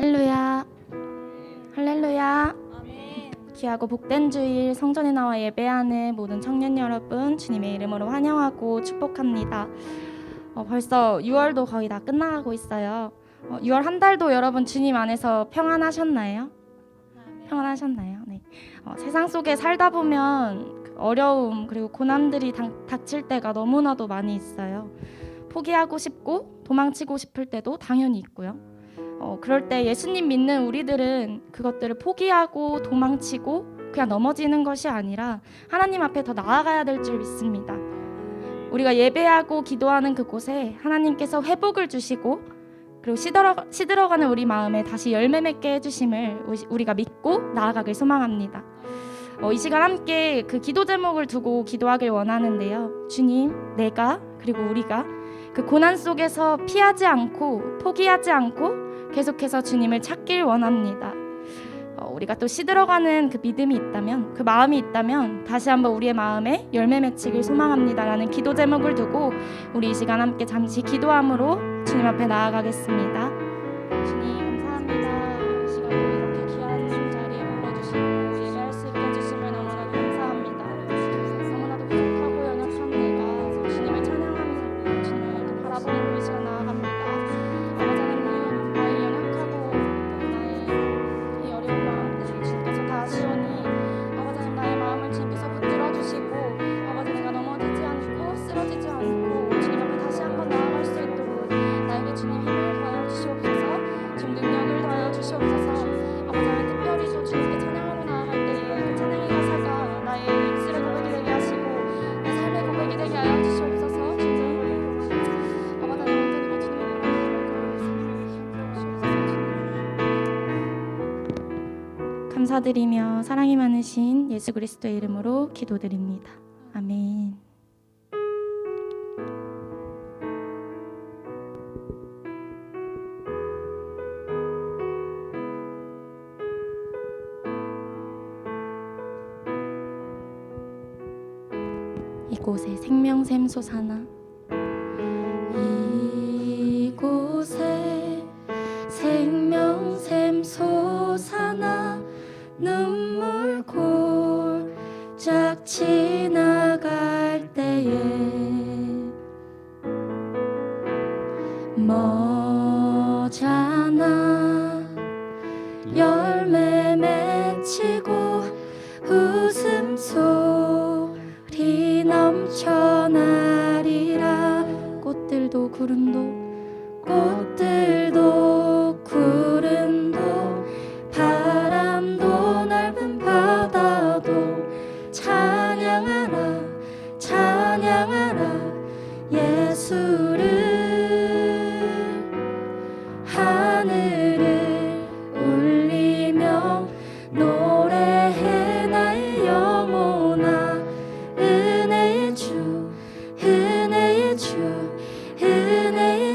할렐루야. 할렐루야. 귀하고 복된 주일 성전에 나와 예배하는 모든 청년 여러분, 주님의 이름으로 환영하고 축복합니다. 벌써 6월도 거의 다 끝나가고 있어요. 6월 한 달도 여러분 주님 안에서 평안하셨나요? 평안하셨나요? 네. 세상 속에 살다 보면 어려움 그리고 고난들이 닥칠 때가 너무나도 많이 있어요. 포기하고 싶고 도망치고 싶을 때도 당연히 있고요. 그럴 때 예수님 믿는 우리들은 그것들을 포기하고 도망치고 그냥 넘어지는 것이 아니라 하나님 앞에 더 나아가야 될 줄 믿습니다. 우리가 예배하고 기도하는 그곳에 하나님께서 회복을 주시고 그리고 시들어가는 우리 마음에 다시 열매 맺게 해주심을 우리가 믿고 나아가길 소망합니다. 이 시간 함께 그 기도 제목을 두고 기도하길 원하는데요. 주님, 내가 그리고 우리가 그 고난 속에서 피하지 않고 포기하지 않고 계속해서 주님을 찾길 원합니다. 우리가 또 시들어가는 그 믿음이 있다면, 그 마음이 있다면 다시 한번 우리의 마음에 열매 맺히길 소망합니다라는 기도 제목을 두고 우리 이 시간 함께 잠시 기도함으로 주님 앞에 나아가겠습니다. 주님 감사합니다. 이 시간도 이렇게 귀한 자리에 불러주시고 예배할 수 있게 해주심을 너무나도 감사합니다. 너무나도 부족하고 연약한 내가 주님을 찬양하는 주님을 바라보는 이 시간 나아갑니다. 아버지 하나님, 나의 연약하고 나의 이 어려운 마음들 주님께서 다 아시오니 아버지 하나님, 나의 마음을 주님께서 붙들어 주시고 아버지 내가 넘어지지 않고 쓰러지지 않고 주님 앞에 다시 한번 나아갈 수 있도록 나에게 주님 힘을 더하여 주시옵소서. 주님 능력을 더하여 주시옵소서. 아버지 하나님, 특별히 또 주님께 찬양하러 나아갈 때에 그 찬양의 가사가 나의 입술의 고백이 되게 하시고 내 삶의 고백이 되게 하여 주시옵소서. 주님 아버지 하나님, 온전히 주님의 감사드리며 사랑이 많으신 예수 그리스도의 이름으로 기도드립니다. 아멘. 이곳에 생명샘 솟아나 이곳에 생명샘 솟아나 눈물 골짝 지나갈 때에 머잖아 열매 맺히고 웃음소리 넘쳐나리라. 꽃들도 구름도 바람도 넓은 바다도 찬양하라 예수를. 하늘을 울리며 노래해 나의 영혼아. 은혜의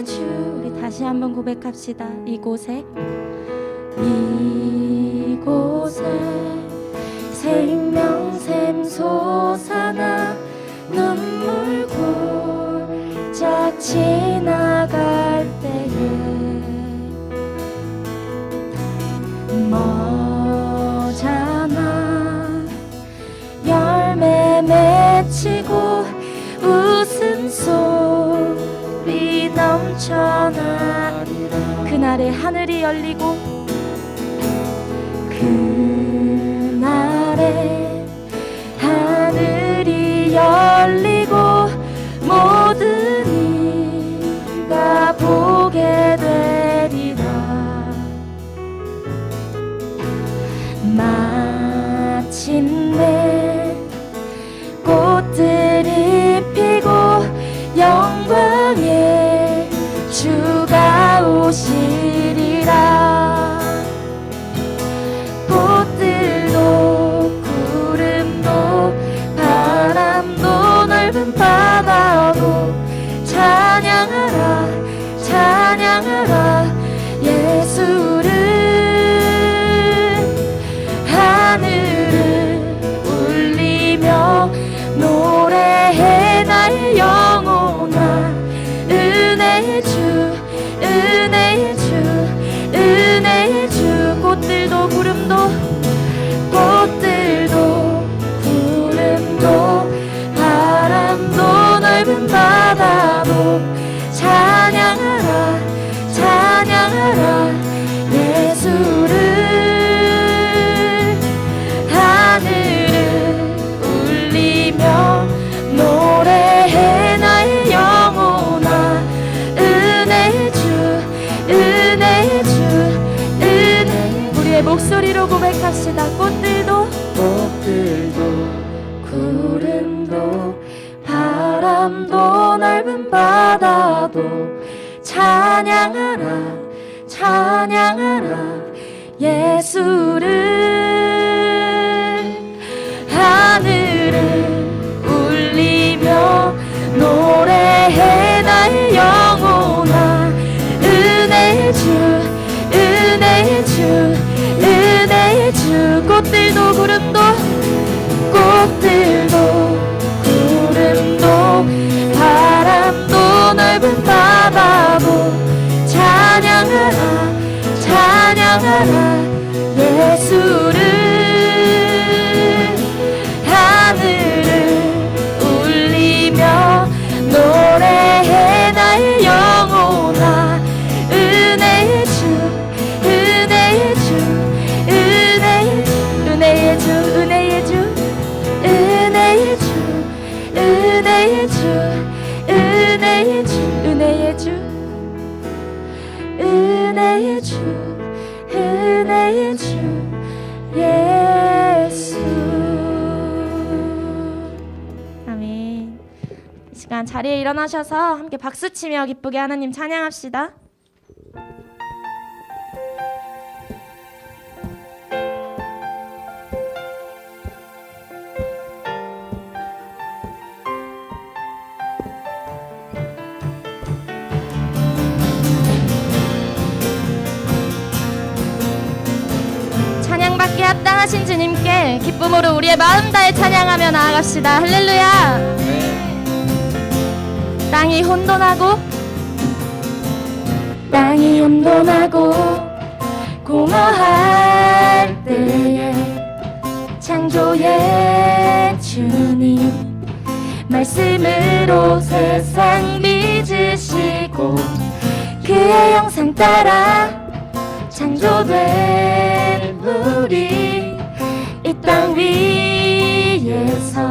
주 우리 다시 한번 고백합시다. 이곳에 생명샘 솟아나 눈물 골짝 지나갈 때에 머잖아 열매 맺히고 웃음소리 넘쳐나리라. 그날에 하늘이 열리고 그날에 하늘이 열리고 모든 이가 보게 되리라. 마침내 꽃들이 피고 영광의 주가 오시리라. 넓은 바다도 찬양하라 찬양하라 예수를 하늘을 울리며 노래해 나의 영혼아 은혜의 주 은혜의 주 은혜 우리의 목소리로 고백합시다. 꽃들도 구름도 바람도 넓은 바다도 찬양하라 찬양하라 예수를 하늘을 울리며 노래해 나의 영혼아 은혜의 주 은혜의 주 은혜의 주 꽃들도 구름도 바람도 넓은 바다도 찬양하라 찬양하라 예수를 하늘을 울리며 노래해 나의 영혼아 은혜의 주 은혜의 주 은혜의 주 은혜의 주 은혜의 주 은혜의 주 은혜의 주 은혜의 주 은혜의 주 은혜의 주 은혜의 주 예수. 아멘. 이 시간 자리에 일어나셔서 함께 박수치며 기쁘게 하나님 찬양합시다. 찬양받기에 합당하신 주님께 기쁨으로 우리의 마음 다해 찬양하며 나아갑시다. 할렐루야. 땅이 혼돈하고 공허할 때에 창조의 주님 말씀으로 세상 빚으시고 그의 형상 따라 창조된 우리 이 땅 위에서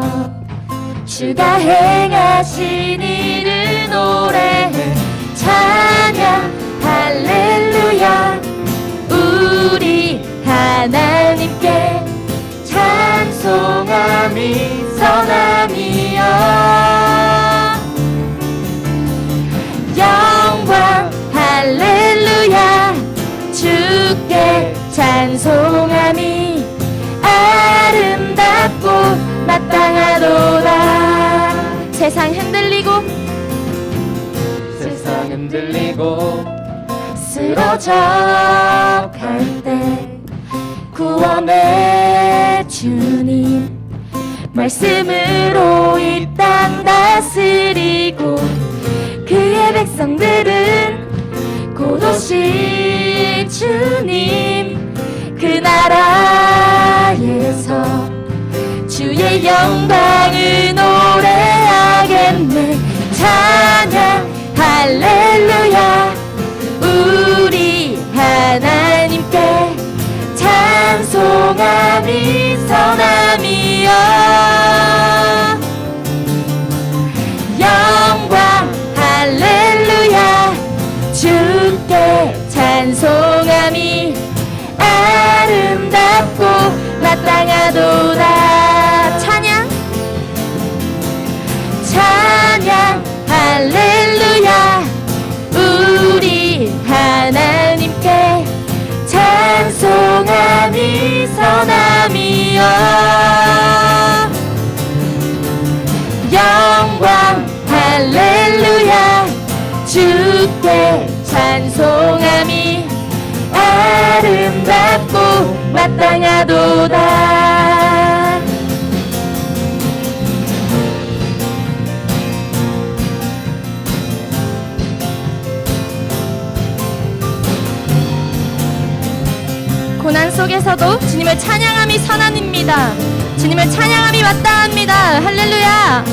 주가 행하신 일을 노래해 찬양 할렐루야 우리 하나님께 찬송함이 선함이여 영광 할렐루야 주께 찬송함이 아름답고 마땅하도다. 세상 흔들리고 쓰러져 갈 때 구원의 주님 말씀으로 이 땅 다스리고 그의 백성들은 곧 오실 주님 그 나라에서 주의 영광을 노래하겠네. 찬양 할렐루야 우리 하나님께 찬송함이 선함이여 영광 할렐루야 주께 찬송함이 아름답고 마땅하도다. 찬양 할렐루야 우리 하나님께 찬송함이 선함이여 영광 할렐루야 주께 찬송함이 아름답고 마땅하도다. 고난 속에서도 주님을 찬양함이 선함입니다. 주님을 찬양함이 마땅합니다. 할렐루야.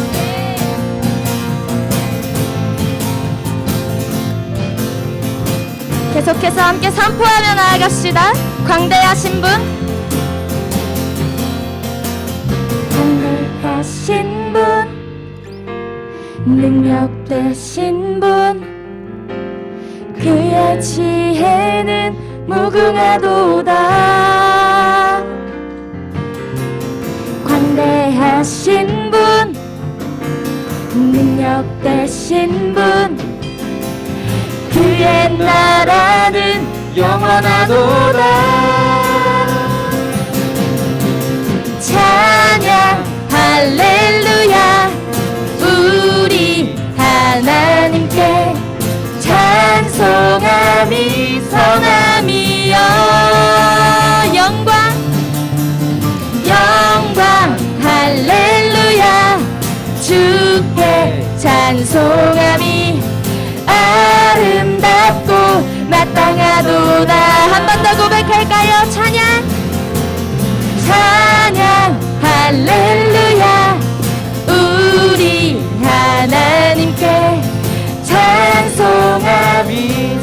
계속해서 함께 선포하며 나아갑시다. 광대하신 분, 광대하신 분, 능력되신 분, 그의 지혜는 무궁하도다. 광대하신 분, 능력되신 분, 그의 나라는 영원하도다. 찬양 할렐루야, 우리 하나님께 찬송함이 성함이여. 영광 영광 할렐루야, 주께 찬송함이 아름답고 마땅하도다. 한 번 더 고백할까요? 찬양 찬양 할렐루야, 우리 하나님께 찬송함이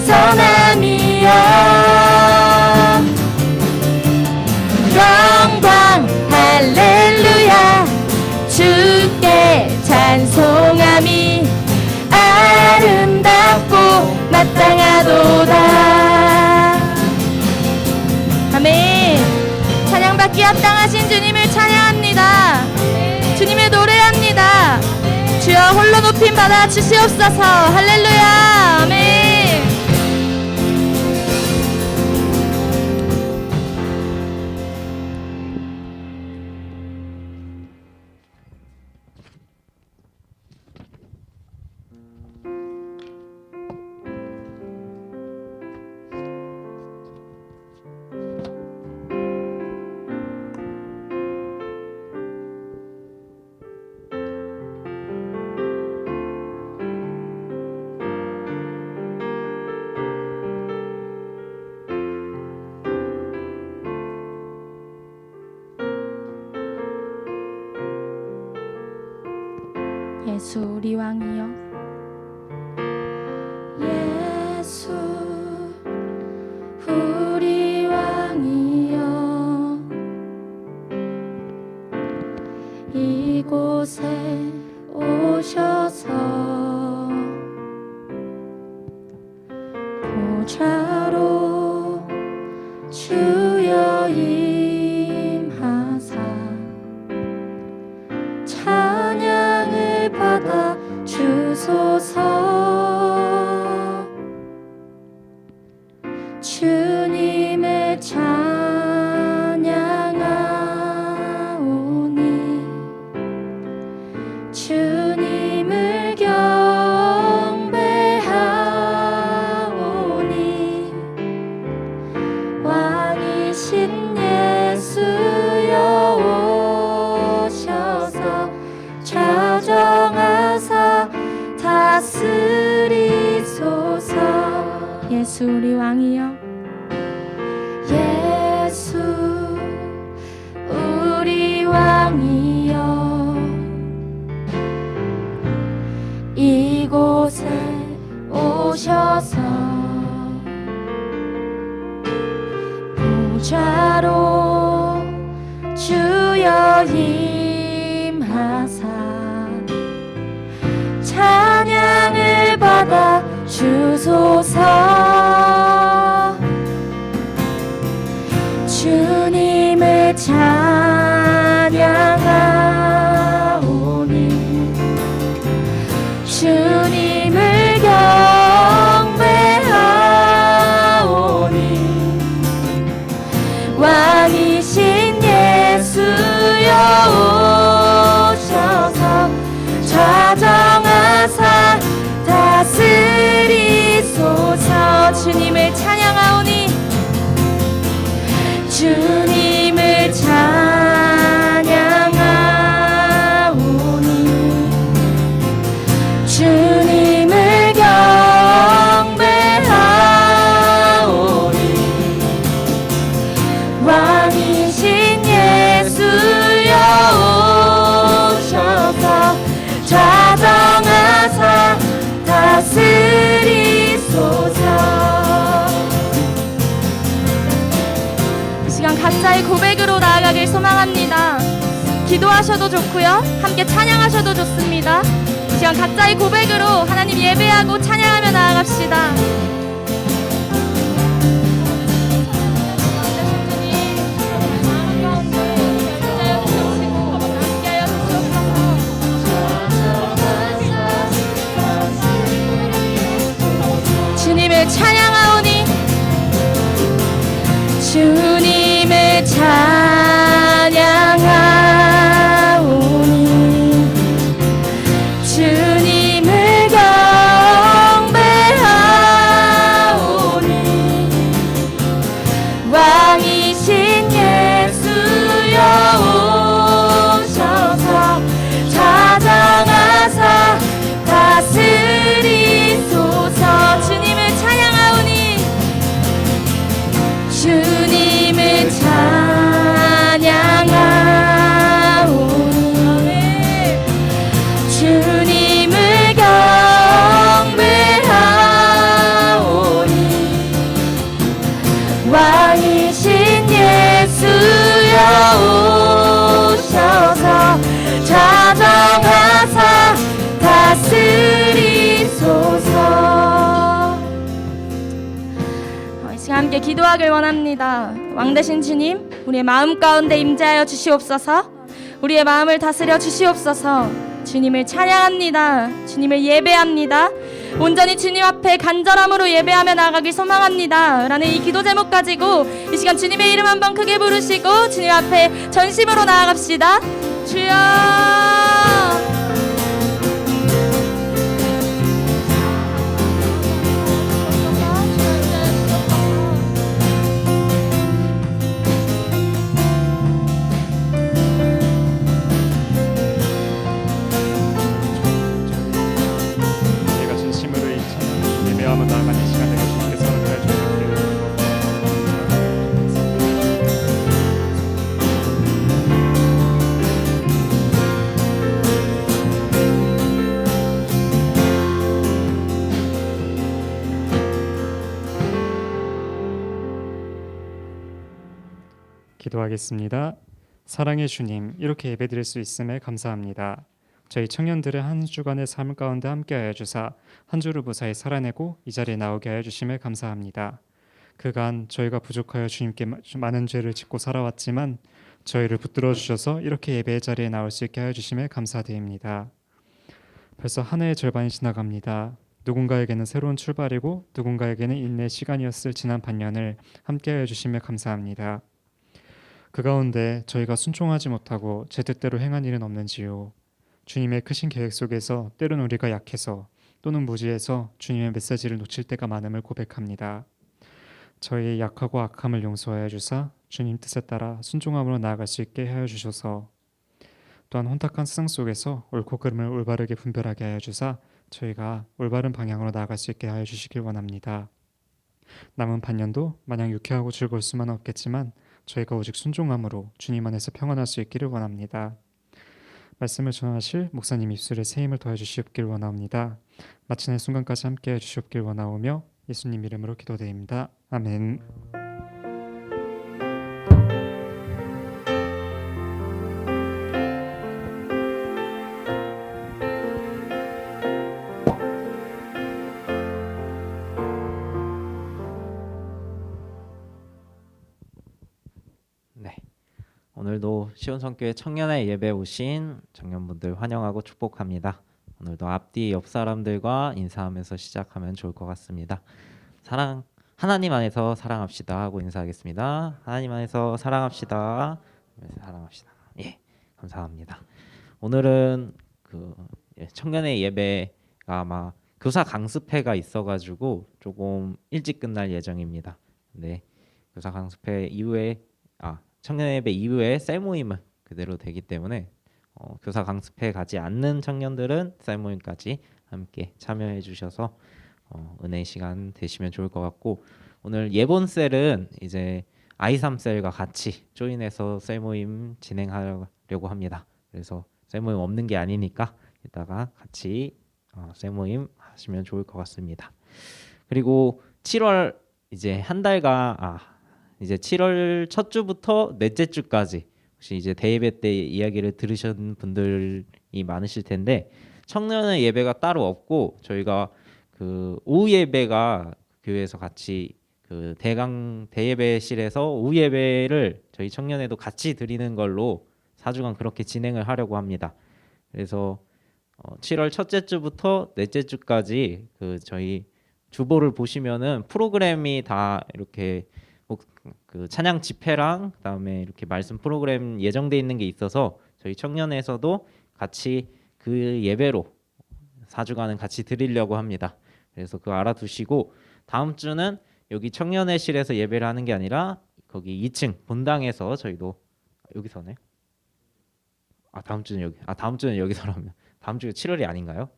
선함이여. 영광 할렐루야, 주께 찬송함이 아름답고 마땅하도다. 아멘. 찬양받기 합당하신 주님을 찬양합니다. 주님을 노래합니다. 주여 홀로 높임 받아 주시옵소서. 할렐루야. 아멘. 예수 우리 왕이여, 예수 우리 왕이여, 이곳에 오셔서 보좌로 주여 임하사 찬양을 받아 주소서. 주님을 찬양하오니 주님을 경배하오니 왕이신 예수여 오셔서 좌정하사 다스리소서. 예수 우리 왕이여, 예수 우리 왕이여, 이곳에 오셔서 보좌로 주여 임하사 찬양을 받아 주소서. 주님을 찬양하오니 주님을 경배하오니 왕이신 예수여 오셔서 좌정하사 다스리소서. 주님을 찬양하오니 주님을 찬양하오니 주님을 경배하오니 왕이신 예수여 오셔서 좌정하사 다스리소서. 기도하셔도 좋고요, 함께 찬양하셔도 좋습니다. 이 시간 각자의 고백으로 하나님 예배하고 찬양하며 나아갑시다. 주님을 찬양하오니, 주님을 찬양하오니, 주님을 경배하오니, 왕이신 예수여 오셔서 자정하사 다스리소서. 주님을 찬양하오니, 주님을 찬양하오니, 주님을 경배하오니, 왕이신 예수여 오셔서 자정하사 다스리소서. 이 시간 함께 기도하길 원합니다. 왕 되신 주님, 우리의 마음 가운데 임재하여 주시옵소서. 우리의 마음을 다스려 주시옵소서. 주님을 찬양합니다. 주님을 예배합니다. 온전히 주님 앞에 간절함으로 예배하며 나아가길 소망합니다 라는 이 기도 제목 가지고 이 시간 주님의 이름 한번 크게 부르시고 주님 앞에 전심으로 나아갑시다. 주여, 내가 진심으로 이 찬양 예배하며 나아가는 시간 되게 주님께서 허락하여 주셨기를 기도하겠습니다. 사랑의 주님, 이렇게 예배드릴 수 있음에 감사합니다. 저희 청년들의 한 주간의 삶 가운데 함께하여 주사 한 주를 무사히 살아내고 이 자리에 나오게 하여 주심에 감사합니다. 그간 저희가 부족하여 주님께 많은 죄를 짓고 살아왔지만 저희를 붙들어 주셔서 이렇게 예배의 자리에 나올 수 있게 하여 주심에 감사드립니다. 벌써 한 해의 절반이 지나갑니다. 누군가에게는 새로운 출발이고 누군가에게는 인내의 시간이었을 지난 반년을 함께하여 주심에 감사합니다. 그 가운데 저희가 순종하지 못하고 제 뜻대로 행한 일은 없는지요. 주님의 크신 계획 속에서 때론 우리가 약해서 또는 무지해서 주님의 메시지를 놓칠 때가 많음을 고백합니다. 저희의 약하고 악함을 용서하여 주사 주님 뜻에 따라 순종함으로 나아갈 수 있게 하여 주셔서, 또한 혼탁한 세상 속에서 옳고 그름을 올바르게 분별하게 하여 주사 저희가 올바른 방향으로 나아갈 수 있게 하여 주시길 원합니다. 남은 반년도 마냥 유쾌하고 즐거울 수만은 없겠지만 저희가 오직 순종함으로 주님 안에서 평안할 수 있기를 원합니다. 말씀을 전하실 목사님 입술에 새 힘을 더해 주시옵길 원합니다. 마치는 순간까지 함께 해 주시옵길 원하오며 예수님 이름으로 기도드립니다. 아멘. 네, 오늘도 시온성교회 청년의 예배 오신 청년분들 환영하고 축복합니다. 오늘도 앞뒤 옆 사람들과 인사하면서 시작하면 좋을 것 같습니다. 하나님 안에서 사랑합시다 하고 인사하겠습니다. 하나님 안에서 사랑합시다. 사랑합시다. 예, 감사합니다. 오늘은 청년의 예배가 아마 교사 강습회가 있어가지고 조금 일찍 끝날 예정입니다. 네, 교사 강습회 이후에 청년 예배 이후에 셀 모임은 그대로 되기 때문에 교사 강습회 가지 않는 청년들은 셀 모임까지 함께 참여해 주셔서 은혜의 시간 되시면 좋을 것 같고, 오늘 예본 셀은 이제 I3 셀과 같이 조인해서 셀 모임 진행하려고 합니다. 그래서 셀 모임 없는 게 아니니까 이따가 같이 셀 모임 하시면 좋을 것 같습니다. 그리고 7월 이제 한 달간 이제 7월 첫 주부터 넷째 주까지 혹시 이제 대예배 때 이야기를 들으신 분들이 많으실 텐데 청년의 예배가 따로 없고 저희가 그 오후 예배가 교회에서 같이 그 대강 대예배실에서 오후 예배를 저희 청년회도 같이 드리는 걸로 4주간 그렇게 진행을 하려고 합니다. 그래서 7월 첫째 주부터 넷째 주까지 그 저희 주보를 보시면은 프로그램이 다 이렇게 그 찬양 집회랑 그다음에 이렇게 말씀 프로그램 예정돼 있는 게 있어서 저희 청년회에서도 같이 그 예배로 4주간은 같이 드리려고 합니다. 그래서 그거 알아두시고 다음 주는 여기 청년회실에서 예배를 하는 게 아니라 거기 2층 본당에서 저희도 여기서네. 다음 주는 여기서라면 다음 주가 7월이 아닌가요?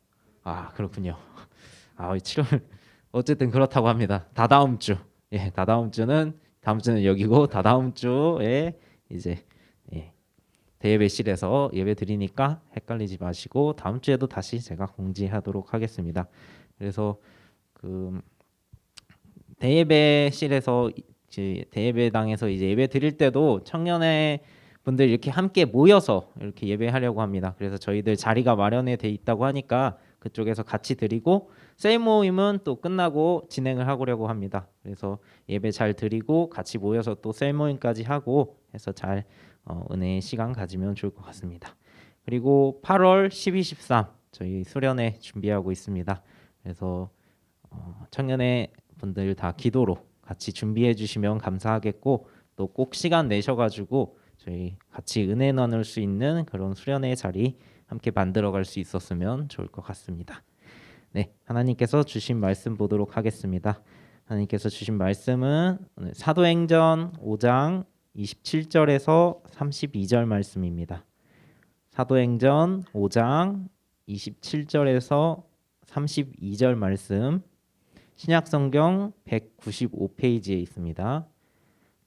그렇군요. 7월 어쨌든 그렇다고 합니다. 다다음 주. 예, 다다음 주는 여기고 다다음 주에 이제 대예배실에서 예배 드리니까 헷갈리지 마시고 다음 주에도 다시 제가 공지하도록 하겠습니다. 그래서 그 대예배실에서 이제 대예배당에서 이제 예배 드릴 때도 청년회 분들 이렇게 함께 모여서 이렇게 예배하려고 합니다. 그래서 저희들 자리가 마련해 돼 있다고 하니까 그쪽에서 같이 드리고 셀 모임은 또 끝나고 진행을 하려고 합니다. 그래서 예배 잘 드리고 같이 모여서 또 셀 모임까지 하고 해서 잘 은혜의 시간 가지면 좋을 것 같습니다. 그리고 8월 12, 13 저희 수련회 준비하고 있습니다. 그래서 청년회 분들 다 기도로 같이 준비해 주시면 감사하겠고 또 꼭 시간 내셔가지고 저희 같이 은혜 나눌 수 있는 그런 수련회 자리 함께 만들어갈 수 있었으면 좋을 것 같습니다. 네, 하나님께서 주신 말씀 보도록 하겠습니다. 하나님께서 주신 말씀은 오늘 사도행전 5장 27절에서 32절 말씀입니다. 사도행전 5장 27절에서 32절 말씀 신약성경 195페이지에 있습니다.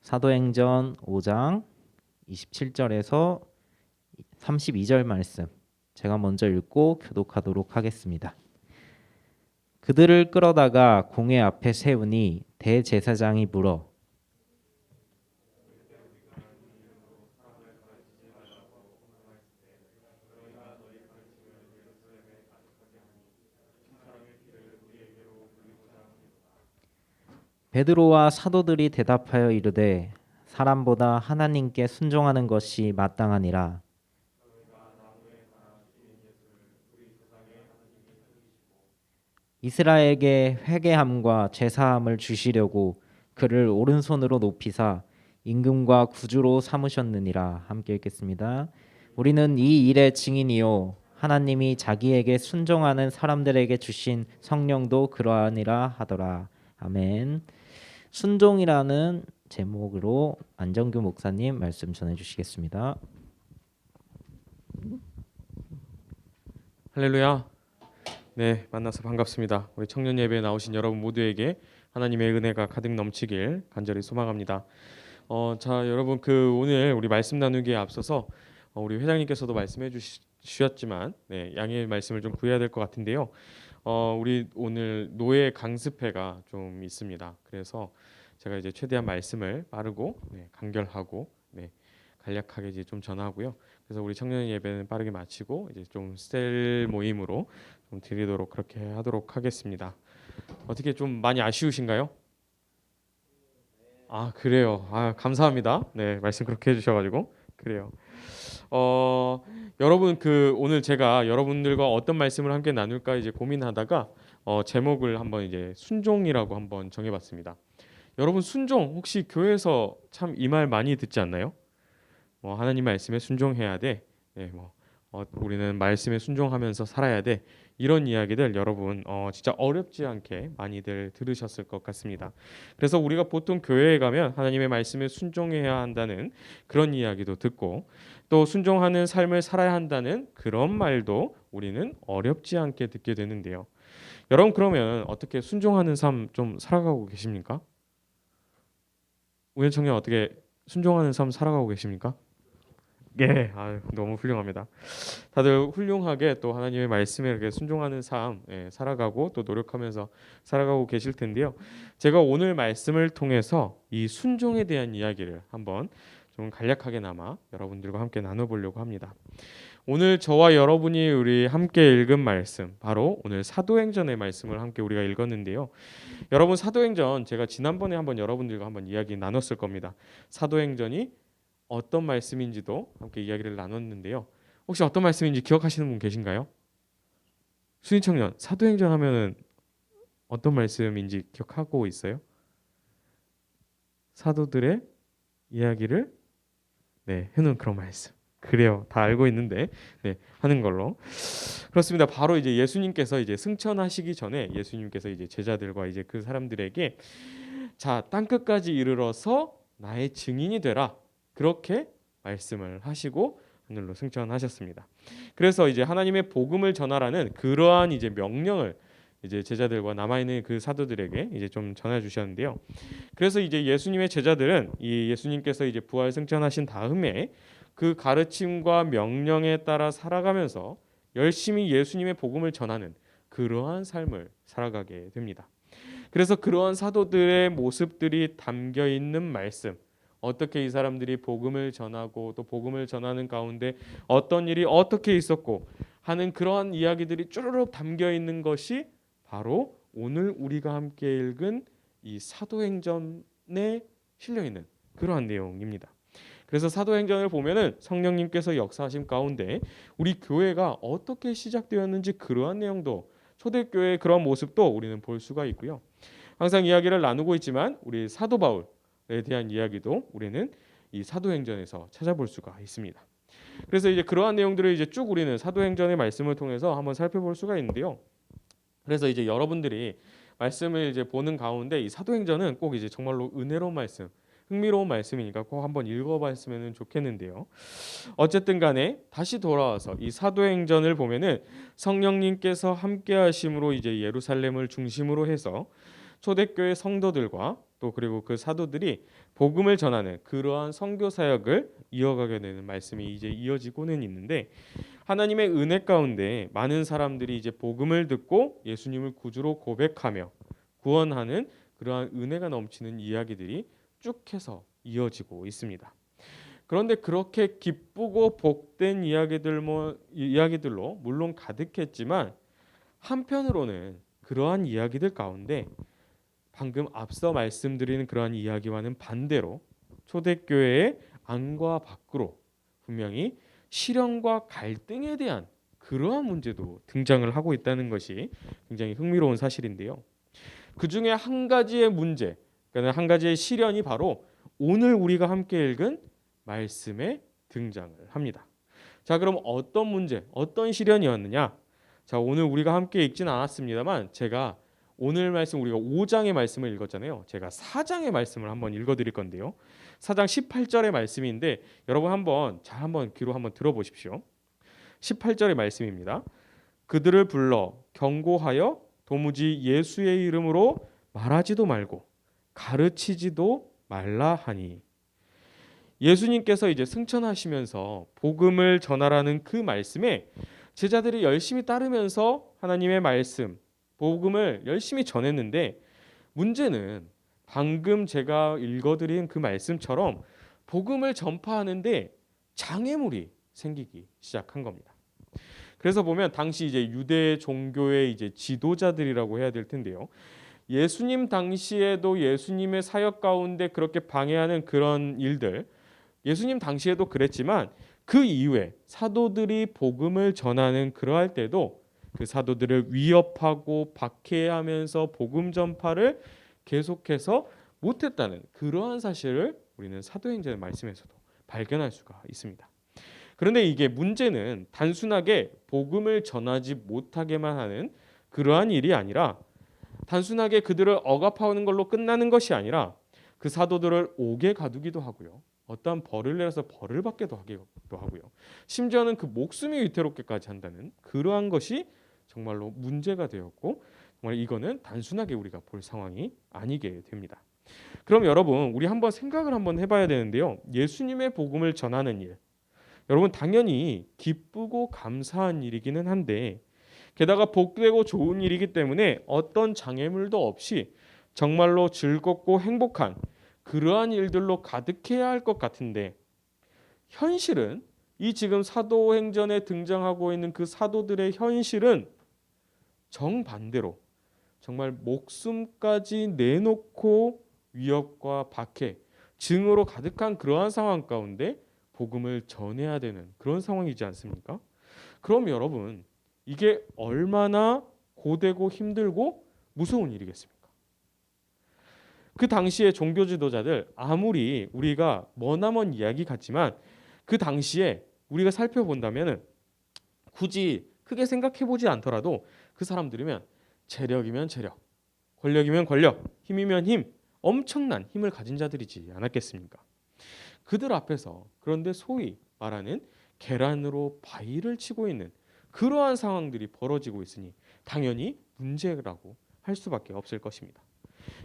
사도행전 5장 27절에서 32절 말씀 제가 먼저 읽고 교독하도록 하겠습니다. 그들을 끌어다가 공회 앞에 세우니 대제사장이 물어 베드로와 사도들이 대답하여 이르되 사람보다 하나님께 순종하는 것이 마땅하니라. 이스라엘에게 회개함과 제사함을 주시려고 그를 오른손으로 높이사 임금과 구주로 삼으셨느니라. 함께 읽겠습니다. 우리는 이 일의 증인이요 하나님이 자기에게 순종하는 사람들에게 주신 성령도 그러하니라 하더라. 아멘. 순종이라는 제목으로 안정규 목사님 말씀 전해 주시겠습니다. 할렐루야. 네, 만나서 반갑습니다. 우리 청년 예배에 나오신 여러분 모두에게 하나님의 은혜가 가득 넘치길 간절히 소망합니다. 자, 여러분 오늘 우리 말씀 나누기에 앞서서 우리 회장님께서도 말씀해 주셨지만 양해의 말씀을 좀 구해야 될 것 같은데요. 우리 오늘 노예 강습회가 좀 있습니다. 그래서 제가 이제 최대한 말씀을 빠르고 간결하고 간략하게 이제 좀 전하고요. 그래서 우리 청년 예배는 빠르게 마치고 이제 좀 셀 모임으로 좀 드리도록 그렇게 하도록 하겠습니다. 어떻게 좀 많이 아쉬우신가요? 그래요. 감사합니다. 네, 말씀 그렇게 해주셔가지고 그래요. 여러분 오늘 제가 여러분들과 어떤 말씀을 함께 나눌까 이제 고민하다가 제목을 한번 이제 순종이라고 한번 정해봤습니다. 여러분 순종 혹시 교회에서 참 이 말 많이 듣지 않나요? 하나님 말씀에 순종해야 돼. 우리는 말씀에 순종하면서 살아야 돼. 이런 이야기들 여러분 진짜 어렵지 않게 많이들 들으셨을 것 같습니다. 그래서 우리가 보통 교회에 가면 하나님의 말씀에 순종해야 한다는 그런 이야기도 듣고 또 순종하는 삶을 살아야 한다는 그런 말도 우리는 어렵지 않게 듣게 되는데요. 여러분 그러면 어떻게 순종하는 삶 좀 살아가고 계십니까? 우연청년 어떻게 순종하는 삶 살아가고 계십니까? 예, 너무 훌륭합니다. 다들 훌륭하게 또 하나님의 말씀에 이렇게 순종하는 삶 살아가고 또 노력하면서 살아가고 계실 텐데요. 제가 오늘 말씀을 통해서 이 순종에 대한 이야기를 한번 좀 간략하게나마 여러분들과 함께 나눠보려고 합니다. 오늘 저와 여러분이 우리 함께 읽은 말씀, 바로 오늘 사도행전의 말씀을 함께 우리가 읽었는데요. 여러분, 사도행전 제가 지난번에 한번 여러분들과 한번 이야기 나눴을 겁니다. 사도행전이 어떤 말씀인지도 함께 이야기를 나눴는데요. 혹시 어떤 말씀인지 기억하시는 분 계신가요? 순위청년, 사도행전 하면은 어떤 말씀인지 기억하고 있어요? 사도들의 이야기를 해놓은 그런 말씀. 그래요, 다 알고 있는데 하는 걸로. 그렇습니다. 바로 이제 예수님께서 이제 승천하시기 전에 예수님께서 이제 제자들과 이제 그 사람들에게 자, 땅 끝까지 이르러서 나의 증인이 되라, 그렇게 말씀을 하시고 하늘로 승천하셨습니다. 그래서 이제 하나님의 복음을 전하라는 그러한 이제 명령을 이제 제자들과 남아 있는 그 사도들에게 이제 좀 전해 주셨는데요. 그래서 이제 예수님의 제자들은 이 예수님께서 이제 부활 승천하신 다음에 그 가르침과 명령에 따라 살아가면서 열심히 예수님의 복음을 전하는 그러한 삶을 살아가게 됩니다. 그래서 그러한 사도들의 모습들이 담겨 있는 말씀, 어떻게 이 사람들이 복음을 전하고 또 복음을 전하는 가운데 어떤 일이 어떻게 있었고 하는 그러한 이야기들이 쭈르륵 담겨 있는 것이 바로 오늘 우리가 함께 읽은 이 사도행전에 실려 있는 그러한 내용입니다. 그래서 사도행전을 보면은 성령님께서 역사하심 가운데 우리 교회가 어떻게 시작되었는지 그러한 내용도, 초대교회의 그런 모습도 우리는 볼 수가 있고요. 항상 이야기를 나누고 있지만 우리 사도 바울에 대한 이야기도 우리는 이 사도행전에서 찾아볼 수가 있습니다. 그래서 이제 그러한 내용들을 이제 쭉 우리는 사도행전의 말씀을 통해서 한번 살펴볼 수가 있는데요. 그래서 이제 여러분들이 말씀을 이제 보는 가운데 이 사도행전은 꼭 이제 정말로 은혜로운 말씀, 흥미로운 말씀이니까 꼭 한번 읽어봤으면 좋겠는데요. 어쨌든 간에 다시 돌아와서 이 사도행전을 보면은 성령님께서 함께하심으로 이제 예루살렘을 중심으로 해서 초대교회 성도들과 또 그리고 그 사도들이 복음을 전하는 그러한 선교 사역을 이어가게 되는 말씀이 이제 이어지고는 있는데, 하나님의 은혜 가운데 많은 사람들이 이제 복음을 듣고 예수님을 구주로 고백하며 구원하는 그러한 은혜가 넘치는 이야기들이 쭉 해서 이어지고 있습니다. 그런데 그렇게 기쁘고 복된 이야기들로 물론 가득했지만 한편으로는 그러한 이야기들 가운데 방금 앞서 말씀드리는 그러한 이야기와는 반대로 초대교회의 안과 밖으로 분명히 시련과 갈등에 대한 그러한 문제도 등장을 하고 있다는 것이 굉장히 흥미로운 사실인데요. 그 중에 한 가지의 문제, 그러니까 한 가지의 시련이 바로 오늘 우리가 함께 읽은 말씀에 등장을 합니다. 자, 그럼 어떤 문제, 어떤 시련이었느냐? 자, 오늘 우리가 함께 읽지는 않았습니다만 제가 오늘 말씀, 우리가 5장의 말씀을 읽었잖아요. 제가 4장의 말씀을 한번 읽어드릴 건데요. 4장 18절의 말씀인데 여러분 한번 귀로 한번 들어보십시오. 18절의 말씀입니다. 그들을 불러 경고하여 도무지 예수의 이름으로 말하지도 말고 가르치지도 말라 하니. 예수님께서 이제 승천하시면서 복음을 전하라는 그 말씀에 제자들이 열심히 따르면서 하나님의 말씀, 복음을 열심히 전했는데 문제는 방금 제가 읽어드린 그 말씀처럼 복음을 전파하는데 장애물이 생기기 시작한 겁니다. 그래서 보면 당시 이제 유대 종교의 이제 지도자들이라고 해야 될 텐데요. 예수님 당시에도 예수님의 사역 가운데 그렇게 방해하는 그런 일들, 예수님 당시에도 그랬지만 그 이후에 사도들이 복음을 전하는 그러할 때도 그 사도들을 위협하고 박해하면서 복음 전파를 계속해서 못했다는 그러한 사실을 우리는 사도행전의 말씀에서도 발견할 수가 있습니다. 그런데 이게 문제는 단순하게 복음을 전하지 못하게만 하는 그러한 일이 아니라 단순하게 그들을 억압하는 걸로 끝나는 것이 아니라 그 사도들을 옥에 가두기도 하고요. 어떠한 벌을 내려서 벌을 받기도 하고요. 심지어는 그 목숨이 위태롭게까지 한다는 그러한 것이 정말로 문제가 되었고 정말 이거는 단순하게 우리가 볼 상황이 아니게 됩니다. 그럼 여러분 우리 한번 생각을 한번 해봐야 되는데요. 예수님의 복음을 전하는 일, 여러분 당연히 기쁘고 감사한 일이기는 한데 게다가 복되고 좋은 일이기 때문에 어떤 장애물도 없이 정말로 즐겁고 행복한 그러한 일들로 가득해야 할 것 같은데 현실은 이 지금 사도행전에 등장하고 있는 그 사도들의 현실은 정반대로 정말 목숨까지 내놓고 위협과 박해, 증오로 가득한 그러한 상황 가운데 복음을 전해야 되는 그런 상황이지 않습니까? 그럼 여러분, 이게 얼마나 고되고 힘들고 무서운 일이겠습니까? 그 당시의 종교 지도자들, 아무리 우리가 머나먼 이야기 같지만 그 당시에 우리가 살펴본다면 굳이 크게 생각해 보지 않더라도 그 사람들이면 재력이면 재력, 권력이면 권력, 힘이면 힘, 엄청난 힘을 가진 자들이지 않았겠습니까? 그들 앞에서 그런데 소위 말하는 계란으로 바위를 치고 있는 그러한 상황들이 벌어지고 있으니 당연히 문제라고 할 수밖에 없을 것입니다.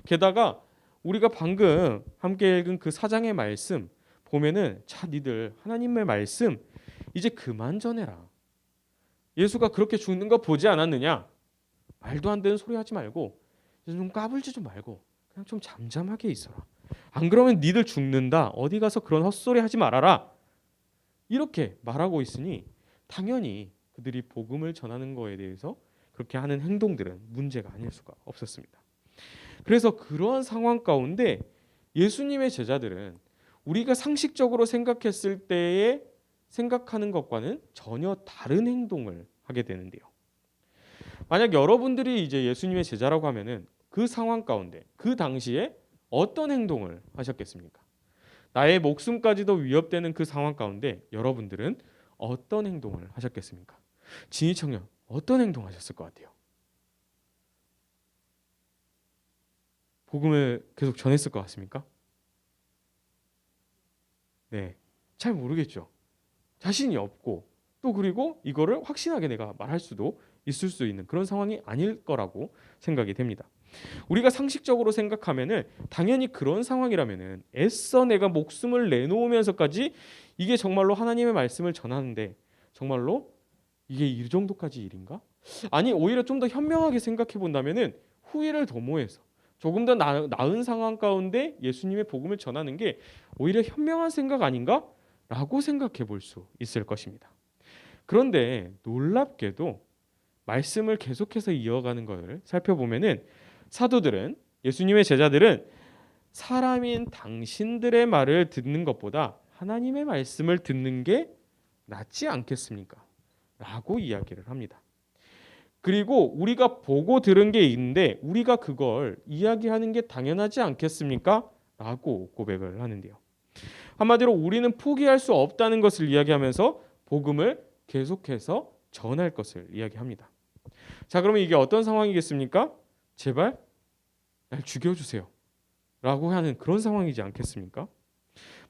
게다가 우리가 방금 함께 읽은 그 4장의 말씀 보면은 자 니들 하나님의 말씀 이제 그만 전해라. 예수가 그렇게 죽는 거 보지 않았느냐? 말도 안 되는 소리 하지 말고 좀 까불지 좀 말고 그냥 좀 잠잠하게 있어라. 안 그러면 니들 죽는다. 어디 가서 그런 헛소리 하지 말아라. 이렇게 말하고 있으니 당연히 그들이 복음을 전하는 거에 대해서 그렇게 하는 행동들은 문제가 아닐 수가 없었습니다. 그래서 그러한 상황 가운데 예수님의 제자들은 우리가 상식적으로 생각했을 때에 생각하는 것과는 전혀 다른 행동을 하게 되는데요. 만약 여러분들이 이제 예수님의 제자라고 하면은 그 상황 가운데 그 당시에 어떤 행동을 하셨겠습니까? 나의 목숨까지도 위협되는 그 상황 가운데 여러분들은 어떤 행동을 하셨겠습니까? 진희 청년 어떤 행동 하셨을 것 같아요? 복음을 계속 전했을 것 같습니까? 네, 잘 모르겠죠. 자신이 없고 또 그리고 이거를 확신하게 내가 말할 수도 있을 수 있는 그런 상황이 아닐 거라고 생각이 됩니다. 우리가 상식적으로 생각하면은 당연히 그런 상황이라면은 애써 내가 목숨을 내놓으면서까지 이게 정말로 하나님의 말씀을 전하는데 정말로 이게 이 정도까지 일인가? 아니 오히려 좀 더 현명하게 생각해 본다면은 후회를 도모해서 조금 더 나은 상황 가운데 예수님의 복음을 전하는 게 오히려 현명한 생각 아닌가? 라고 생각해 볼 수 있을 것입니다. 그런데 놀랍게도 말씀을 계속해서 이어가는 것을 살펴보면은 사도들은 예수님의 제자들은 사람인 당신들의 말을 듣는 것보다 하나님의 말씀을 듣는 게 낫지 않겠습니까? 라고 이야기를 합니다. 그리고 우리가 보고 들은 게 있는데 우리가 그걸 이야기하는 게 당연하지 않겠습니까? 라고 고백을 하는데요. 한마디로 우리는 포기할 수 없다는 것을 이야기하면서 복음을 계속해서 전할 것을 이야기합니다. 자, 그러면 이게 어떤 상황이겠습니까? 제발 날 죽여주세요 라고 하는 그런 상황이지 않겠습니까?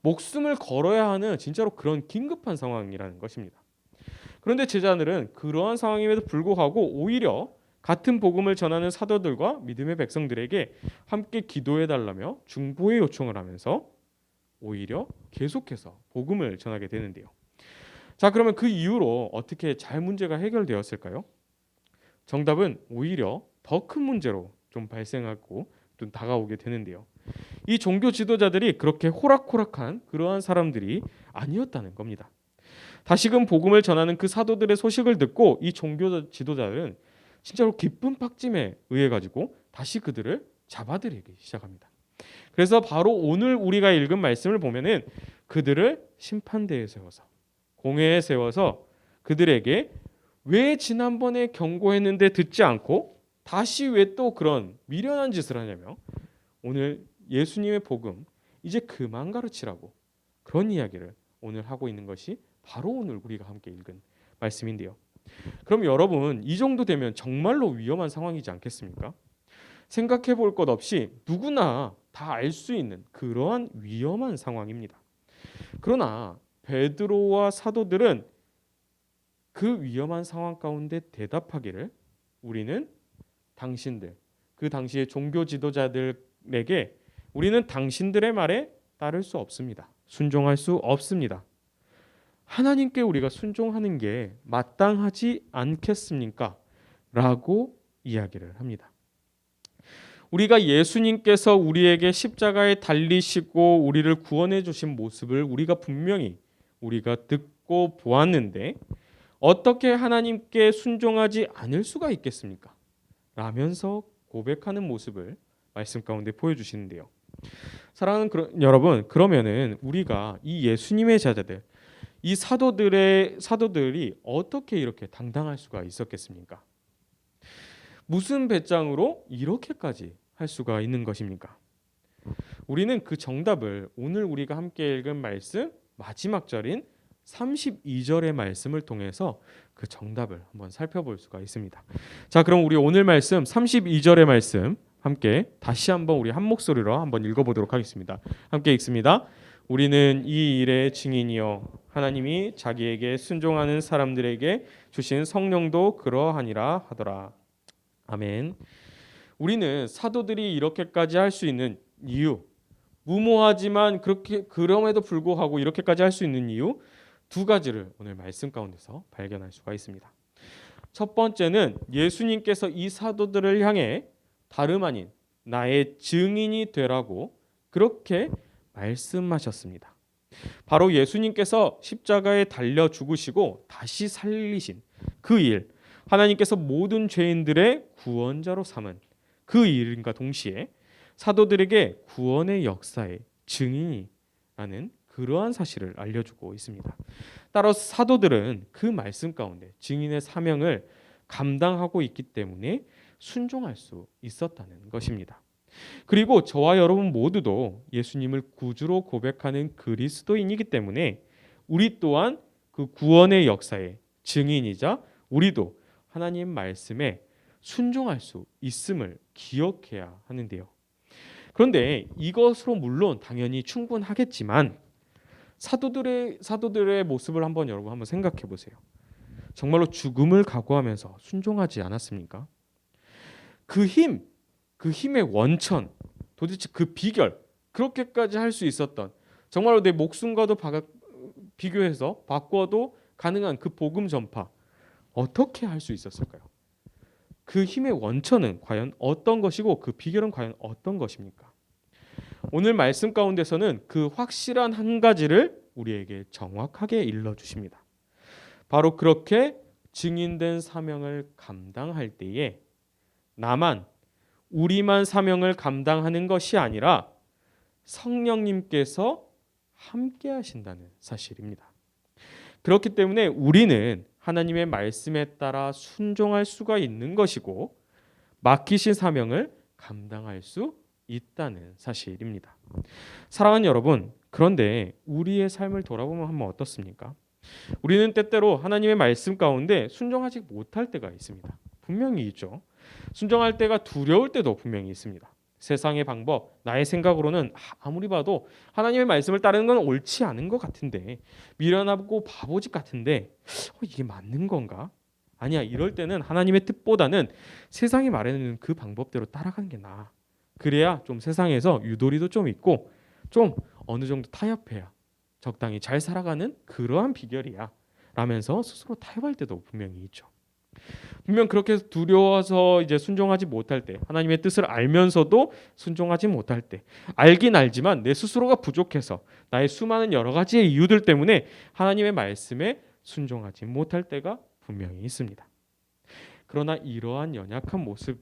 목숨을 걸어야 하는 진짜로 그런 긴급한 상황이라는 것입니다. 그런데 제자들은 그러한 상황임에도 불구하고 오히려 같은 복음을 전하는 사도들과 믿음의 백성들에게 함께 기도해 달라며 중보의 요청을 하면서 오히려 계속해서 복음을 전하게 되는데요. 자, 그러면 그 이후로 어떻게 잘 문제가 해결되었을까요? 정답은 오히려 더 큰 문제로 좀 발생하고 좀 다가오게 되는데요. 이 종교 지도자들이 그렇게 호락호락한 그러한 사람들이 아니었다는 겁니다. 다시금 복음을 전하는 그 사도들의 소식을 듣고 이 종교 지도자들은 진짜로 기쁜 팍짐에 의해 가지고 다시 그들을 잡아들이기 시작합니다. 그래서 바로 오늘 우리가 읽은 말씀을 보면은 그들을 심판대에 세워서 공회에 세워서 그들에게 왜 지난번에 경고했는데 듣지 않고 다시 왜 또 그런 미련한 짓을 하냐며 오늘 예수님의 복음 이제 그만 가르치라고 그런 이야기를 오늘 하고 있는 것이 바로 오늘 우리가 함께 읽은 말씀인데요. 그럼 여러분 이 정도 되면 정말로 위험한 상황이지 않겠습니까? 생각해 볼 것 없이 누구나 다 알 수 있는 그러한 위험한 상황입니다. 그러나 베드로와 사도들은 그 위험한 상황 가운데 대답하기를 우리는 당신들 그 당시의 종교 지도자들에게 우리는 당신들의 말에 따를 수 없습니다. 순종할 수 없습니다. 하나님께 우리가 순종하는 게 마땅하지 않겠습니까? 라고 이야기를 합니다. 우리가 예수님께서 우리에게 십자가에 달리시고 우리를 구원해 주신 모습을 우리가 분명히 우리가 듣고 보았는데 어떻게 하나님께 순종하지 않을 수가 있겠습니까? 라면서 고백하는 모습을 말씀 가운데 보여주시는데요. 사랑하는 여러분, 그러면은 우리가 이 예수님의 제자들, 이 사도들이 어떻게 이렇게 당당할 수가 있었겠습니까? 무슨 배짱으로 이렇게까지 할 수가 있는 것입니까? 우리는 그 정답을 오늘 우리가 함께 읽은 말씀 마지막 절인 32절의 말씀을 통해서 그 정답을 한번 살펴볼 수가 있습니다. 자, 그럼 우리 오늘 말씀 32절의 말씀 함께 다시 한번 우리 한 목소리로 한번 읽어보도록 하겠습니다. 함께 읽습니다. 우리는 이 일의 증인이요 하나님이 자기에게 순종하는 사람들에게 주신 성령도 그러하니라 하더라. 아멘. 우리는 사도들이 이렇게까지 할 수 있는 이유, 무모하지만 그럼에도 불구하고 이렇게까지 할 수 있는 이유 두 가지를 오늘 말씀 가운데서 발견할 수가 있습니다. 첫 번째는 예수님께서 이 사도들을 향해 다름 아닌 나의 증인이 되라고 그렇게 말씀하셨습니다. 바로 예수님께서 십자가에 달려 죽으시고 다시 살리신 그 일, 하나님께서 모든 죄인들의 구원자로 삼은 그 일과 동시에 사도들에게 구원의 역사의 증인이라는 그러한 사실을 알려주고 있습니다. 따라서 사도들은 그 말씀 가운데 증인의 사명을 감당하고 있기 때문에 순종할 수 있었다는 것입니다. 그리고 저와 여러분 모두도 예수님을 구주로 고백하는 그리스도인이기 때문에 우리 또한 그 구원의 역사의 증인이자 우리도 하나님 말씀에 순종할 수 있음을 기억해야 하는데요. 그런데 이것으로 물론 당연히 충분하겠지만 사도들의 모습을 여러분 한번 생각해 보세요. 정말로 죽음을 각오하면서 순종하지 않았습니까? 그 힘의 원천, 도대체 그 비결, 그렇게까지 할 수 있었던, 정말로 내 목숨과도 비교해서 바꿔도 가능한 그 복음 전파, 어떻게 할 수 있었을까요? 그 힘의 원천은 과연 어떤 것이고 그 비결은 과연 어떤 것입니까? 오늘 말씀 가운데서는 그 확실한 한 가지를 우리에게 정확하게 일러주십니다. 바로 그렇게 증인된 사명을 감당할 때에 우리만 사명을 감당하는 것이 아니라 성령님께서 함께 하신다는 사실입니다. 그렇기 때문에 우리는 하나님의 말씀에 따라 순종할 수가 있는 것이고 맡기신 사명을 감당할 수 있다는 사실입니다. 사랑하는 여러분, 그런데 우리의 삶을 돌아보면 한번 어떻습니까? 우리는 때때로 하나님의 말씀 가운데 순종하지 못할 때가 있습니다. 분명히 있죠. 순종할 때가 두려울 때도 분명히 있습니다. 세상의 방법, 나의 생각으로는 아무리 봐도 하나님의 말씀을 따르는 건 옳지 않은 것 같은데, 미련하고 바보짓 같은데 이게 맞는 건가? 아니야, 이럴 때는 하나님의 뜻보다는 세상이 말해주는 그 방법대로 따라가는 게 나아. 그래야 좀 세상에서 유도리도 좀 있고 좀 어느 정도 타협해야 적당히 잘 살아가는 그러한 비결이야 라면서 스스로 타협할 때도 분명히 있죠. 분명 그렇게 두려워서 이제 순종하지 못할 때, 하나님의 뜻을 알면서도 순종하지 못할 때, 알긴 알지만 내 스스로가 부족해서 나의 수많은 여러 가지의 이유들 때문에 하나님의 말씀에 순종하지 못할 때가 분명히 있습니다. 그러나 이러한 연약한 모습,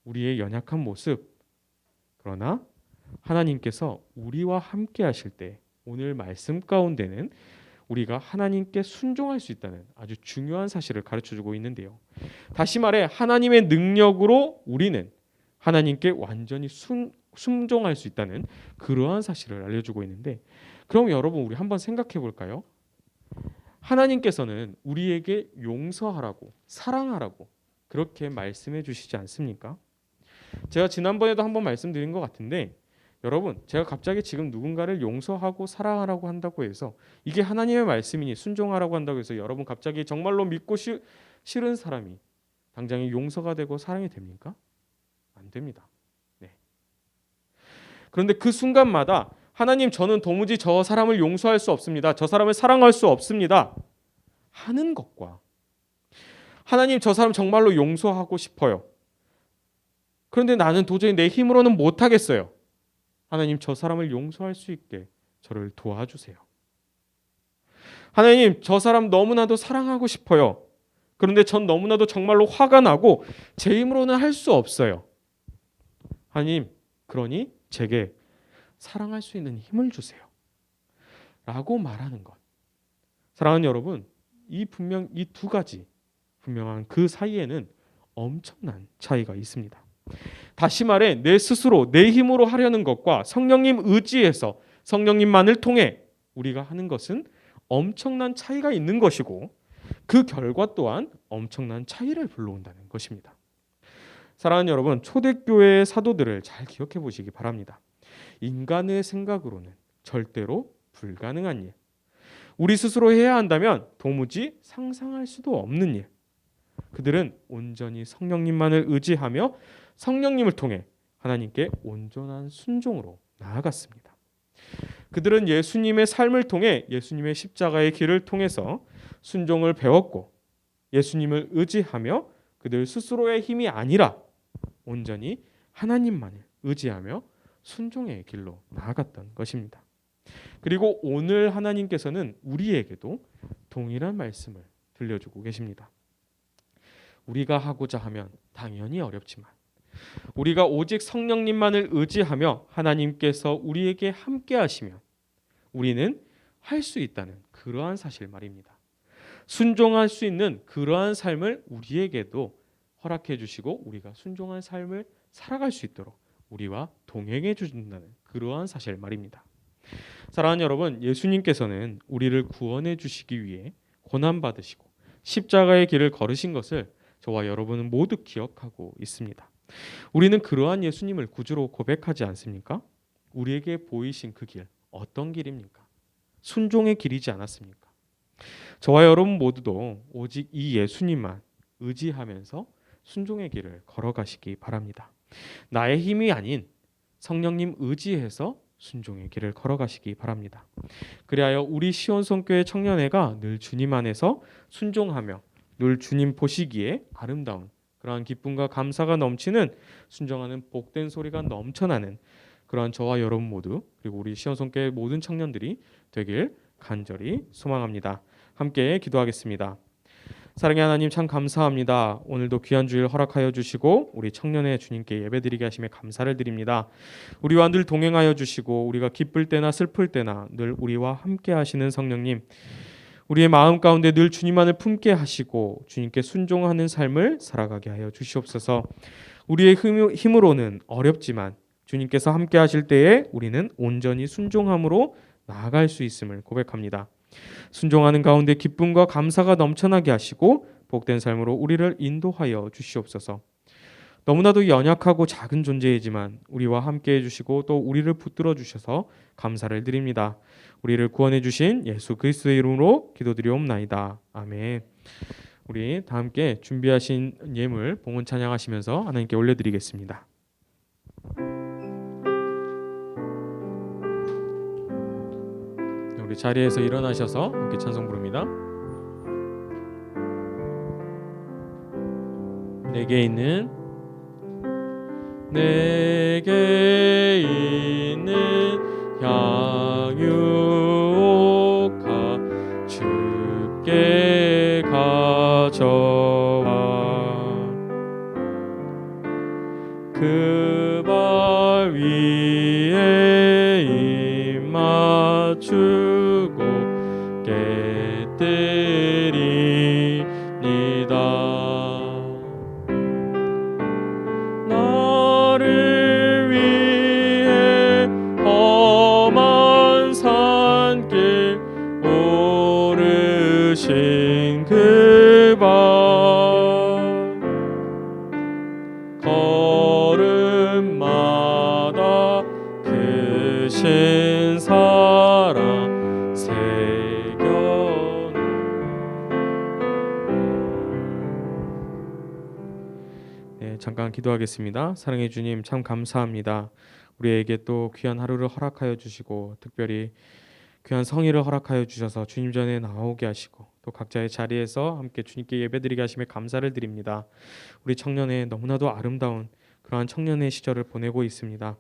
우리의 연약한 모습, 그러나 하나님께서 우리와 함께 하실 때 오늘 말씀 가운데는 우리가 하나님께 순종할 수 있다는 아주 중요한 사실을 가르쳐주고 있는데요. 다시 말해 하나님의 능력으로 우리는 하나님께 완전히 순종할 수 있다는 그러한 사실을 알려주고 있는데, 그럼 여러분 우리 한번 생각해 볼까요? 하나님께서는 우리에게 용서하라고, 사랑하라고 그렇게 말씀해 주시지 않습니까? 제가 지난번에도 한번 말씀드린 것 같은데, 여러분 제가 갑자기 지금 누군가를 용서하고 사랑하라고 한다고 해서 이게 하나님의 말씀이니 순종하라고 한다고 해서 여러분 갑자기 정말로 믿고 싫은 사람이 당장에 용서가 되고 사랑이 됩니까? 안 됩니다. 네. 그런데 그 순간마다 하나님, 저는 도무지 저 사람을 용서할 수 없습니다. 저 사람을 사랑할 수 없습니다. 하는 것과 하나님, 저 사람 정말로 용서하고 싶어요. 그런데 나는 도저히 내 힘으로는 못하겠어요. 하나님, 저 사람을 용서할 수 있게 저를 도와주세요. 하나님, 저 사람 너무나도 사랑하고 싶어요. 그런데 전 너무나도 정말로 화가 나고 제 힘으로는 할 수 없어요. 하나님, 그러니 제게 사랑할 수 있는 힘을 주세요. 라고 말하는 것. 사랑하는 여러분, 이 두 가지 분명한 그 사이에는 엄청난 차이가 있습니다. 다시 말해 내 스스로 내 힘으로 하려는 것과 성령님 의지에서 성령님만을 통해 우리가 하는 것은 엄청난 차이가 있는 것이고 그 결과 또한 엄청난 차이를 불러온다는 것입니다. 사랑하는 여러분, 초대교회의 사도들을 잘 기억해 보시기 바랍니다. 인간의 생각으로는 절대로 불가능한 일, 우리 스스로 해야 한다면 도무지 상상할 수도 없는 일, 그들은 온전히 성령님만을 의지하며 성령님을 통해 하나님께 온전한 순종으로 나아갔습니다. 그들은 예수님의 삶을 통해 예수님의 십자가의 길을 통해서 순종을 배웠고 예수님을 의지하며 그들 스스로의 힘이 아니라 온전히 하나님만을 의지하며 순종의 길로 나아갔던 것입니다. 그리고 오늘 하나님께서는 우리에게도 동일한 말씀을 들려주고 계십니다. 우리가 하고자 하면 당연히 어렵지만 우리가 오직 성령님만을 의지하며 하나님께서 우리에게 함께 하시면 우리는 할 수 있다는 그러한 사실 말입니다. 순종할 수 있는 그러한 삶을 우리에게도 허락해 주시고 우리가 순종한 삶을 살아갈 수 있도록 우리와 동행해 주신다는 그러한 사실 말입니다. 사랑하는 여러분, 예수님께서는 우리를 구원해 주시기 위해 고난 받으시고 십자가의 길을 걸으신 것을 저와 여러분은 모두 기억하고 있습니다. 우리는 그러한 예수님을 구주로 고백하지 않습니까? 우리에게 보이신 그 길, 어떤 길입니까? 순종의 길이지 않았습니까? 저와 여러분 모두도 오직 이 예수님만 의지하면서 순종의 길을 걸어가시기 바랍니다. 나의 힘이 아닌 성령님 의지해서 순종의 길을 걸어가시기 바랍니다. 그리하여 우리 시온성교회 청년회가 늘 주님 안에서 순종하며 늘 주님 보시기에 아름다운 그러한 기쁨과 감사가 넘치는 순종하는 복된 소리가 넘쳐나는 그러한 저와 여러분 모두 그리고 우리 시온성교회 모든 청년들이 되길 간절히 소망합니다. 함께 기도하겠습니다. 사랑의 하나님, 참 감사합니다. 오늘도 귀한 주일 허락하여 주시고 우리 청년의 주님께 예배드리게 하심에 감사를 드립니다. 우리와 늘 동행하여 주시고 우리가 기쁠 때나 슬플 때나 늘 우리와 함께 하시는 성령님, 우리의 마음 가운데 늘 주님만을 품게 하시고 주님께 순종하는 삶을 살아가게 하여 주시옵소서. 우리의 힘으로는 어렵지만 주님께서 함께 하실 때에 우리는 온전히 순종함으로 나아갈 수 있음을 고백합니다. 순종하는 가운데 기쁨과 감사가 넘쳐나게 하시고 복된 삶으로 우리를 인도하여 주시옵소서. 너무나도 연약하고 작은 존재이지만 우리와 함께 해주시고 또 우리를 붙들어 주셔서 감사를 드립니다. 우리를 구원해 주신 예수 그리스도의 이름으로 기도드리옵나이다. 아멘. 우리 다 함께 준비하신 예물 봉헌 찬양하시면서 하나님께 올려드리겠습니다. 우리 자리에서 일어나셔서 함께 찬송 부릅니다. 내게 있는 향유옥화 주께 가져와 그 발 위에 입 맞추고 깨뜨리니다. 나를 위해 험한 산길 오르신 그 발 걸음마다 크신 사랑 새겨놓은. 네, 잠깐 기도하겠습니다. 사랑해 주님, 참 감사합니다. 우리에게 또 귀한 하루를 허락하여 주시고 특별히 귀한 성의를 허락하여 주셔서 주님 전에 나오게 하시고 또 각자의 자리에서 함께 주님께 예배드리게 하심에 감사를 드립니다. 우리 청년의 너무나도 아름다운 그러한 청년의 시절을 보내고 있습니다.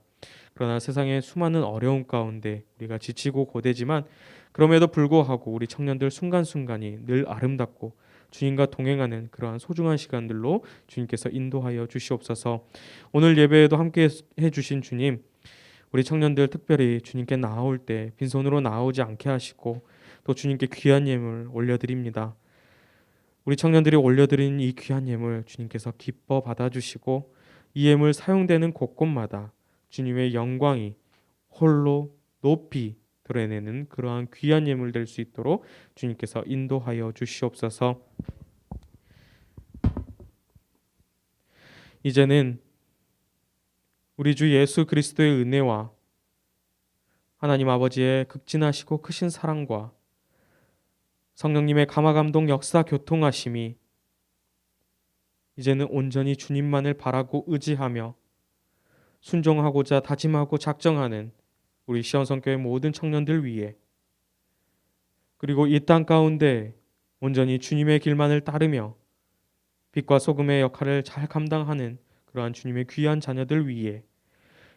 그러나 세상의 수많은 어려움 가운데 우리가 지치고 고되지만 그럼에도 불구하고 우리 청년들 순간순간이 늘 아름답고 주님과 동행하는 그러한 소중한 시간들로 주님께서 인도하여 주시옵소서. 오늘 예배에도 함께 해주신 주님, 우리 청년들 특별히 주님께 나아올 때 빈손으로 나아오지 않게 하시고 또 주님께 귀한 예물 올려드립니다. 우리 청년들이 올려드린 이 귀한 예물 주님께서 기뻐 받아주시고 이 예물 사용되는 곳곳마다 주님의 영광이 홀로 높이 드러내는 그러한 귀한 예물 될 수 있도록 주님께서 인도하여 주시옵소서. 이제는 우리 주 예수 그리스도의 은혜와 하나님 아버지의 극진하시고 크신 사랑과 성령님의 감화감동 역사 교통하심이 이제는 온전히 주님만을 바라고 의지하며 순종하고자 다짐하고 작정하는 우리 시온성교회 모든 청년들 위해, 그리고 이 땅 가운데 온전히 주님의 길만을 따르며 빛과 소금의 역할을 잘 감당하는 그러한 주님의 귀한 자녀들 위해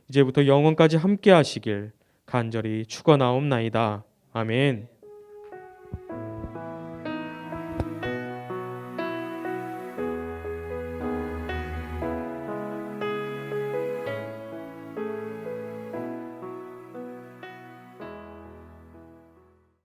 이제부터 영원까지 함께 하시길 간절히 축원하옵나이다. 아멘.